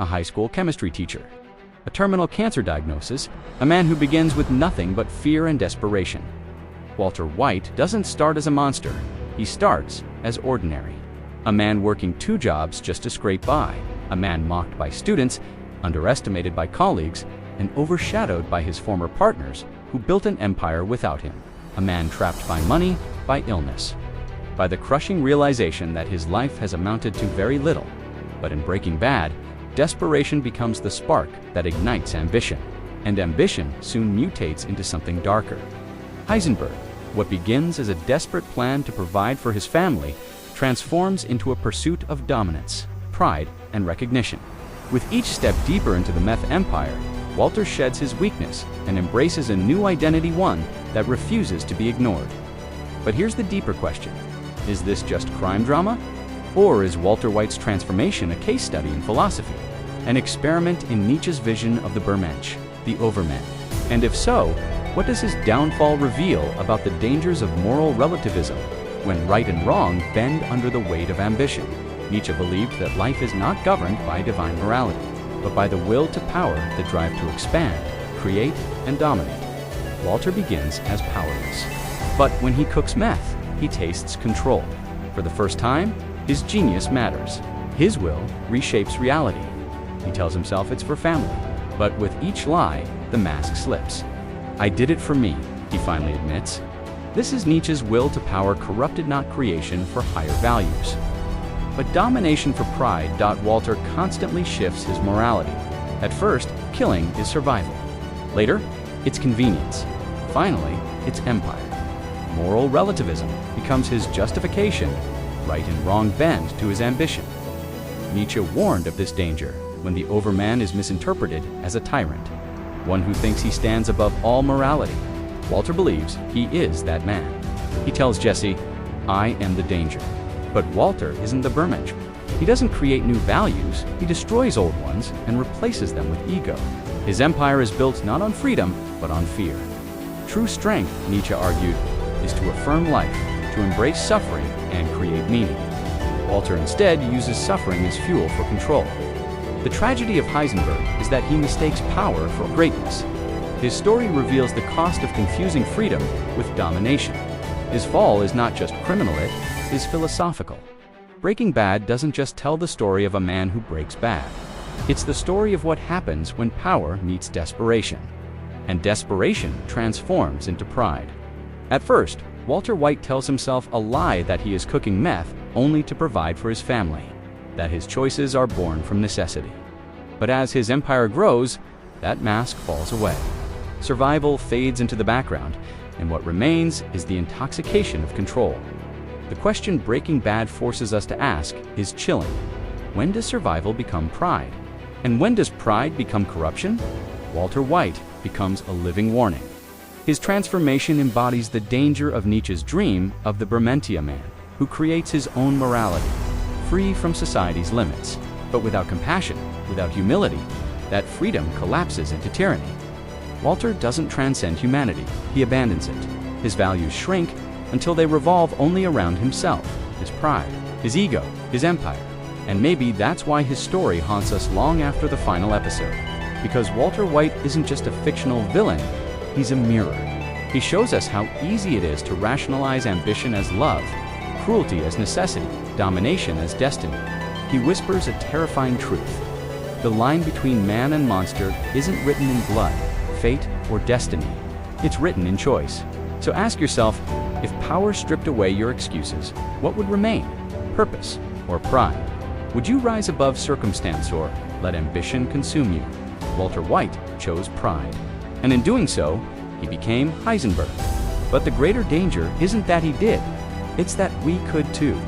a high school chemistry teacher. A terminal cancer diagnosis, a man who begins with nothing but fear and desperation. Walter White doesn't start as a monster, he starts as ordinary. A man working 2 jobs just to scrape by, a man mocked by students, underestimated by colleagues, and overshadowed by his former partners who built an empire without him. A man trapped by money, by illness, by the crushing realization that his life has amounted to very little. But in Breaking Bad, desperation becomes the spark that ignites ambition, and ambition soon mutates into something darker. Heisenberg, what begins as a desperate plan to provide for his family, transforms into a pursuit of dominance, pride, and recognition. With each step deeper into the meth empire, Walter sheds his weakness and embraces a new identity, one that refuses to be ignored. But here's the deeper question. Is this just crime drama? Or is Walter White's transformation a case study in philosophy, an experiment in Nietzsche's vision of the Übermensch, the Overman? And if so, what does his downfall reveal about the dangers of moral relativism when right and wrong bend under the weight of ambition? Nietzsche believed that life is not governed by divine morality, but by the will to power, the drive to expand, create, and dominate. Walter begins as powerless. But when he cooks meth, he tastes control. For the first time, his genius matters. His will reshapes reality. He tells himself it's for family. But with each lie, the mask slips. "I did it for me," he finally admits. This is Nietzsche's will to power corrupted not creation for higher values. But domination for pride. Walter constantly shifts his morality. At first, killing is survival. Later, it's convenience. Finally, it's empire. Moral relativism becomes his justification. Right and wrong bend to his ambition. Nietzsche warned of this danger when the Overman is misinterpreted as a tyrant, one who thinks he stands above all morality. Walter believes he is that man. He tells Jesse, "I am the danger." But Walter isn't the Übermensch. He doesn't create new values, he destroys old ones and replaces them with ego. His empire is built not on freedom, but on fear. True strength, Nietzsche argued, is to affirm life, to embrace suffering, and create meaning. Walter instead uses suffering as fuel for control. The tragedy of Heisenberg is that he mistakes power for greatness. His story reveals the cost of confusing freedom with domination. His fall is not just criminal, it is philosophical. Breaking Bad doesn't just tell the story of a man who breaks bad. It's the story of what happens when power meets desperation. And desperation transforms into pride. At first, Walter White tells himself a lie that he is cooking meth only to provide for his family, that his choices are born from necessity. But as his empire grows, that mask falls away. Survival fades into the background, and what remains is the intoxication of control. The question Breaking Bad forces us to ask is chilling. When does survival become pride? And when does pride become corruption? Walter White becomes a living warning. His transformation embodies the danger of Nietzsche's dream of the Übermensch man, who creates his own morality, free from society's limits. But without compassion, without humility, that freedom collapses into tyranny. Walter doesn't transcend humanity, he abandons it. His values shrink until they revolve only around himself, his pride, his ego, his empire. And maybe that's why his story haunts us long after the final episode. Because Walter White isn't just a fictional villain, he's a mirror. He shows us how easy it is to rationalize ambition as love, cruelty as necessity, domination as destiny. He whispers a terrifying truth. The line between man and monster isn't written in blood, fate, or destiny. It's written in choice. So ask yourself, if power stripped away your excuses, what would remain? Purpose or pride? Would you rise above circumstance or let ambition consume you? Walter White chose pride. And in doing so, he became Heisenberg. But the greater danger isn't that he did, it's that we could too.